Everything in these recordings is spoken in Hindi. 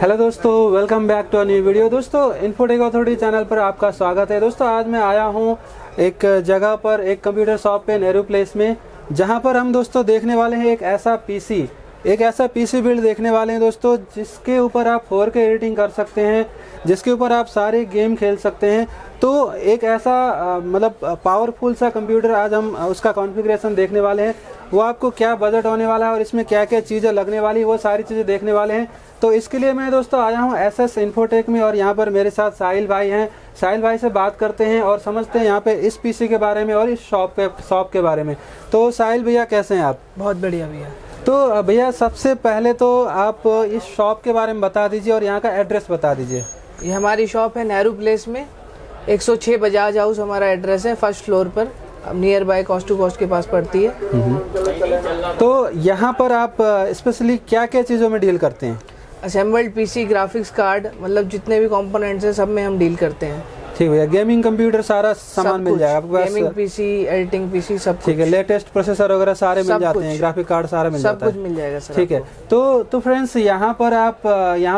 हेलो दोस्तों, welcome back to a new video. दोस्तों, इन्फोटेक अथॉरिटी चैनल पर आपका स्वागत है। दोस्तों, आज मैं आया हूं एक जगह पर, एक कंप्यूटर शॉप पे नेहरू प्लेस में, जहां पर हम दोस्तों देखने वाले हैं एक ऐसा पीसी बिल्ड देखने वाले हैं दोस्तों, जिसके ऊपर आप 4K एडिटिंग कर सकते हैं, जिसके ऊपर आप सारे गेम खेल सकते हैं। तो एक ऐसा मतलब पावरफुल सा कंप्यूटर आज हम उसका कॉन्फ़िगरेशन देखने वाले हैं। वो आपको क्या बजट होने वाला है और इसमें क्या क्या चीज़ें लगने वाली, वो सारी चीज़ें देखने वाले हैं। तो इसके लिए मैं दोस्तों आया हूँ SS इन्फोटेक में, और यहाँ पर मेरे साथ साहिल भाई हैं। साहिल भाई से बात करते हैं और समझते हैं यहाँ पे इस पीसी के बारे में और इस शॉप के बारे में। तो साहिल भैया, कैसे हैं आप? बहुत बढ़िया भैया। तो भैया, सबसे पहले तो आप इस शॉप के बारे में बता दीजिए और यहाँ का एड्रेस बता दीजिए। ये हमारी शॉप है नेहरू प्लेस में, 106 बजाज हाउस हमारा एड्रेस है, फर्स्ट फ्लोर पर, nearby cost to cost के पास पड़ती है। तो यहाँ पर आप स्पेशली क्या क्या चीज़ों में डील करते हैं? असेंबल्ड पीसी, ग्राफिक्स कार्ड, मतलब जितने भी कंपोनेंट्स हैं सब में हम डील करते हैं। ठीक भैया, गेमिंग कंप्यूटर सारा सामान मिल जाएगा आपके पास? गेमिंग पीसी, एडिटिंग पीसी, सब ठीक है। लेटेस्ट प्रोसेसर वगैरह सारे मिल जाते हैं, ग्राफिक कार्ड सारा मिल जाता है, सब कुछ मिल जाएगा सर। ठीक है। तो फ्रेंड्स, यहाँ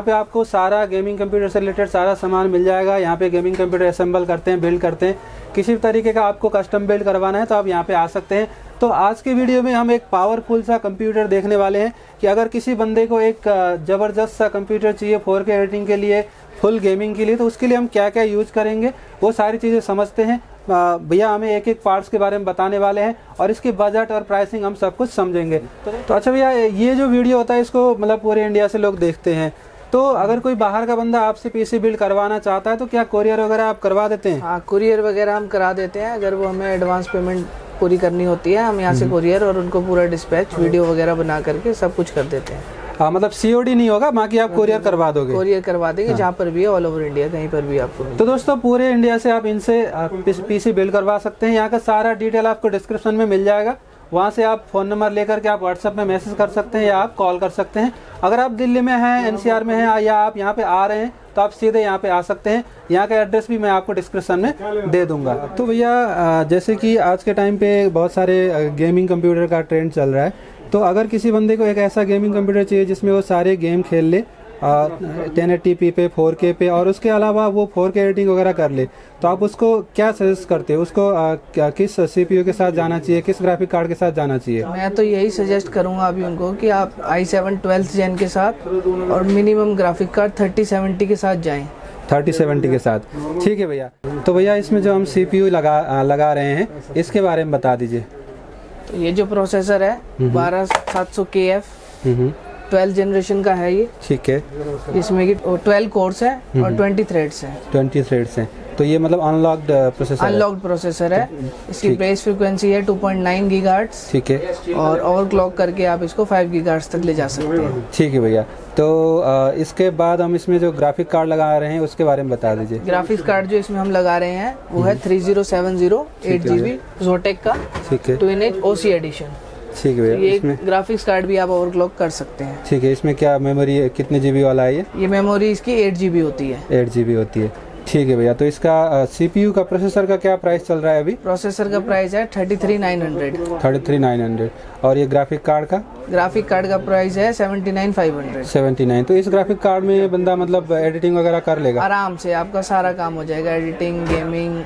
पे आपको सारा गेमिंग कंप्यूटर से रिलेटेड सारा सामान मिल जाएगा। यहाँ पे गेमिंग कंप्यूटर असेंबल करते हैं, बिल्ड करते हैं। किसी भी तरीके का आपको कस्टम बिल्ड करवाना है तो आप यहाँ पे आ सकते हैं। तो आज की वीडियो में हम एक पावरफुल सा कंप्यूटर देखने वाले हैं कि अगर किसी बंदे को एक ज़बरदस्त सा कंप्यूटर चाहिए 4K एडिटिंग के लिए, फुल गेमिंग के लिए, तो उसके लिए हम क्या क्या यूज़ करेंगे वो सारी चीज़ें समझते हैं। भैया हमें एक एक पार्ट्स के बारे में बताने वाले हैं और इसके बजट और प्राइसिंग हम सब कुछ समझेंगे। तो अच्छा भैया, ये जो वीडियो होता है इसको मतलब पूरे इंडिया से लोग देखते हैं, तो अगर कोई बाहर का बंदा आपसे पीसी बिल्ड करवाना चाहता है तो क्या कोरियर वगैरह आप करवा देते हैं? हाँ, कुरियर वगैरह हम करा देते हैं। अगर वो हमें एडवांस पेमेंट पूरी करनी होती है, हम यहाँ से कुरियर और उनको पूरा डिस्पैच वीडियो वगैरह बना करके सब कुछ कर देते हैं। हाँ, मतलब COD नहीं होगा, बाकी आप कोरियर करवा दोगे? कोरियर करवा देंगे। हाँ। जहाँ पर भी है, ऑल ओवर इंडिया, कहीं पर भी आपको। तो दोस्तों, पूरे इंडिया से आप इनसे पीसी बिल्ड करवा सकते हैं। यहाँ का सारा डिटेल आपको डिस्क्रिप्शन में मिल जाएगा। वहाँ से आप फ़ोन नंबर लेकर के आप व्हाट्सएप में मैसेज कर सकते हैं या आप कॉल कर सकते हैं। अगर आप दिल्ली में हैं, NCR में हैं, या आप यहाँ पे आ रहे हैं तो आप सीधे यहाँ पे आ सकते हैं। यहाँ का एड्रेस भी मैं आपको डिस्क्रिप्शन में दे दूँगा। तो भैया, जैसे कि आज के टाइम पे बहुत सारे गेमिंग कंप्यूटर का ट्रेंड चल रहा है, तो अगर किसी बंदे को एक ऐसा गेमिंग कंप्यूटर चाहिए जिसमें वो सारे गेम खेल ले 1080p पे, 4K पे, और उसके अलावा वो 4K एडिटिंग वगैरह कर ले, तो आप उसको क्या सजेस्ट करते हैं? उसको किस CPU के साथ जाना चाहिए, किस ग्राफिक कार्ड के साथ जाना चाहिए? मैं तो यही सजेस्ट करूंगा अभी उनको कि आप i7 12th जेन के साथ और मिनिमम ग्राफिक कार्ड 3070 के साथ जाएं। 3070 के साथ, ठीक है भैया। तो भैया, इसमें जो हम CPU लगा रहे हैं, इसके बारे में बता दीजिए। तो ये जो प्रोसेसर है 12700KF 12 जनरेशन का है ये, ठीक है। इसमें की 12 कोर्स है और 20 थ्रेड्स हैं। 20 थ्रेड्स हैं। तो ये मतलब अनलॉक्ड प्रोसेसर है। इसकी बेस फ्रीक्वेंसी है 2.9 गीगाहर्ट्ज, ठीक है, और ओवरक्लॉक करके आप इसको 5 गीगाहर्ट्ज तक ले जा सकते हैं। ठीक है भैया। तो इसके बाद हम इसमें जो ग्राफिक कार्ड लगा रहे हैं उसके बारे में बता दीजिए। ग्राफिक्स कार्ड जो इसमें हम लगा रहे हैं वो है 3070 8GB Zotac का, ठीक है, 2-in OC एडिशन। ठीक है भैया। ये इसमें ग्राफिक्स कार्ड भी आप ओवरक्लॉक कर सकते हैं। ठीक है। इसमें क्या मेमोरी कितने GB वाला है ये? मेमोरी इसकी 8GB होती है। 8GB होती है, ठीक है भैया। तो इसका CPU का, प्रोसेसर का क्या प्राइस चल रहा है अभी? प्रोसेसर का प्राइस है 33900। 33900। और ये ग्राफिक कार्ड का? ग्राफिक कार्ड का प्राइस है 79500। 79। तो इस ग्राफिक कार्ड में बंदा मतलब एडिटिंग वगैरह कर लेगा आराम से? आपका सारा काम हो जाएगा, एडिटिंग, गेमिंग,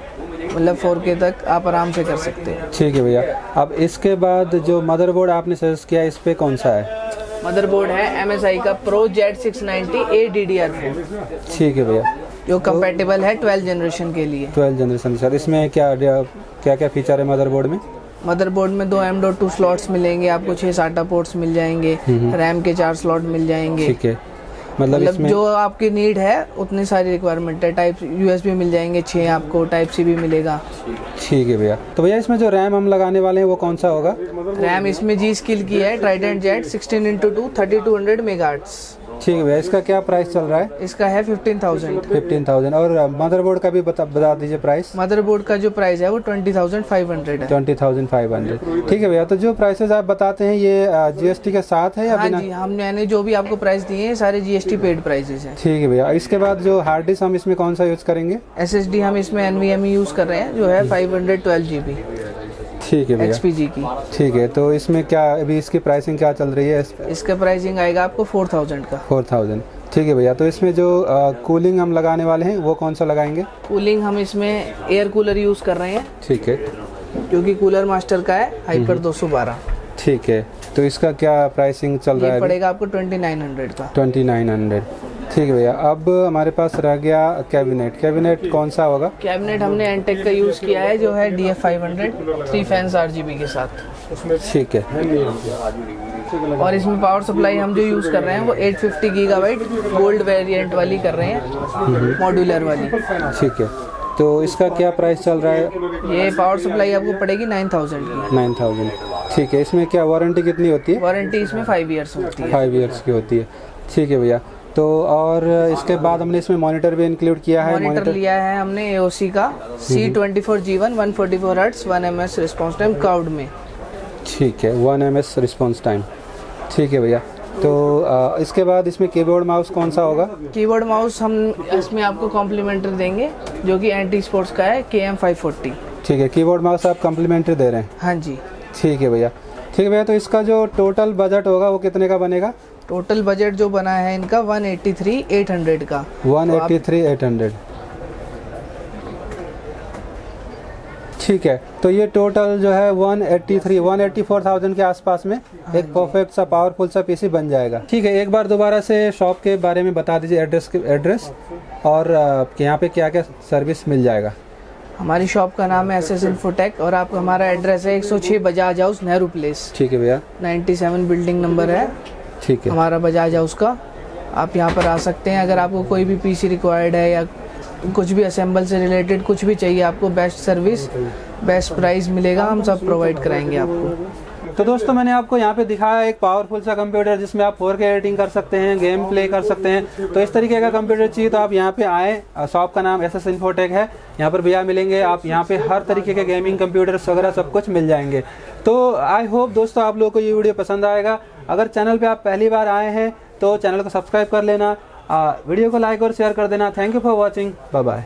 मतलब 4K तक आप आराम से कर सकते हैं। ठीक है भैया। अब इसके बाद जो मदरबोर्ड आपने सजेस्ट किया, इस पे कौन सा है? मदरबोर्ड है MSI का Pro Z690 8DDR4। ठीक है भैया। जो कंपैटिबल है 12 जनरेशन के लिए। 12 जनरेशन। सर, इसमें क्या क्या फीचर है मदरबोर्ड में? मदरबोर्ड में 2 M.2 स्लॉट्स मिलेंगे आपको, 6 SATA पोर्ट्स मिल जाएंगे, रैम के 4 स्लॉट मिल जाएंगे। ठीक है, मतलब इसमें जो आपकी नीड है उतनी सारी रिक्वायरमेंट है। टाइप USB मिल जाएंगे 6 आपको, टाइप C भी मिलेगा। ठीक है भैया। तो भैया इसमें जो रैम हम लगाने वाले हैं वो कौन सा होगा? रैम इसमें G स्किल की है, ट्राइडेंट जेट 16x2 3200 मेगाहर्ट्ज। ठीक है भैया, इसका क्या प्राइस चल रहा है? इसका है 15,000। 15,000। और मदरबोर्ड का भी बता दीजिए प्राइस। मदरबोर्ड का जो प्राइस है वो 20,500 है। 20,500। ठीक है भैया, तो जो प्राइसेस आप बताते हैं ये GST के साथ है या बिना? हाँ जी, हमने जो भी आपको प्राइस दिए हैं सारे GST पेड प्राइसेस हैं। ठीक है भैया। इसके बाद जो हार्ड डिस्क हम इसमें कौन सा यूज करेंगे? SSD हम इसमें NVMe यूज कर रहे हैं जो है 512 GB। ठीक है भैया, XPG की। ठीक है, तो इसमें क्या अभी इसकी प्राइसिंग क्या चल रही है? इसका प्राइसिंग आएगा आपको 4,000 का। 4,000। ठीक है भैया। तो इसमें जो कूलिंग हम लगाने वाले हैं वो कौन सा लगाएंगे? कूलिंग हम इसमें एयर कूलर यूज कर रहे हैं। ठीक है, क्योंकि कूलर मास्टर का है हाइपर 212। ठीक है, तो इसका क्या प्राइसिंग चल रहा है? पड़ेगा आपको 2900 का। 2900। ठीक है भैया। अब हमारे पास रह गया कैबिनेट कौन सा होगा? कैबिनेट हमने एंटेक का यूज किया है जो है DF500 3 फैंस RGB के साथ। ठीक है, और इसमें पावर सप्लाई हम जो यूज कर रहे हैं वो 850 गीगाबाइट गोल्ड वेरिएंट वाली कर रहे हैं, मॉड्यूलर वाली। ठीक है, तो इसका क्या प्राइस चल रहा है? ये पावर सप्लाई आपको पड़ेगी 9,000 की। 9,000। ठीक है, इसमें क्या वारंटी कितनी होती है? वारंटी इसमें 5 ईयर्स होती है। 5 ईयर्स की होती है। ठीक है भैया। तो और इसके बाद हमने इसमें मॉनिटर भी इंक्लूड किया है। मॉनिटर लिया है हमने AOC का C24G1 144 hertz 1 ms response time cloud में। ठीक है, 1 ms रिस्पॉन्स टाइम। ठीक है भैया। तो इसके बाद इसमें कीबोर्ड माउस कौन सा होगा? कीबोर्ड माउस हम इसमें आपको कॉम्प्लीमेंट्री देंगे जो कि एंटी स्पोर्ट्स का है, KM540। ठीक है, कीबोर्ड माउस आप कॉम्प्लीमेंट्री दे रहे हैं? हाँ जी। ठीक है भैया। ठीक है भैया, तो इसका जो टोटल बजट होगा वो कितने का बनेगा? टोटल बजट जो बना है इनका 183,800 का। 183,800। ठीक है, तो ये टोटल जो है 184,000 के आसपास में एक परफेक्ट सा पावरफुल सा पीसी बन जाएगा। ठीक है, एक बार दोबारा से शॉप के बारे में बता दीजिए, एड्रेस और यहाँ पे क्या क्या सर्विस मिल जाएगा? हमारी शॉप का नाम है SS Infotech और आपका हमारा एड्रेस है 106 बजाज हाउस नेहरू प्लेस। ठीक है भैया। 97 बिल्डिंग नंबर है। ठीक है, हमारा बजाज हाउस का। आप यहाँ पर आ सकते हैं। अगर आपको कोई भी पीसी रिक्वायर्ड है या कुछ भी असेंबल से रिलेटेड कुछ भी चाहिए आपको, बेस्ट सर्विस बेस्ट प्राइस मिलेगा, हम सब प्रोवाइड कराएंगे आपको। तो दोस्तों मैंने आपको यहाँ पे दिखाया एक पावरफुल सा कंप्यूटर जिसमें आप 4K एडिटिंग कर सकते हैं, गेम प्ले कर सकते हैं। तो इस तरीके का कंप्यूटर चाहिए तो आप यहाँ पे आए। शॉप का नाम SS Infotech है। यहाँ पर भैया मिलेंगे, आप यहाँ पे हर तरीके के गेमिंग कंप्यूटर्स वगैरह सब कुछ मिल जाएंगे। तो आई होप दोस्तों आप लोगों को ये वीडियो पसंद आएगा। अगर चैनल पे आप पहली बार आए हैं तो चैनल को सब्सक्राइब कर लेना, वीडियो को लाइक और शेयर कर देना। Thank you for watching, bye bye.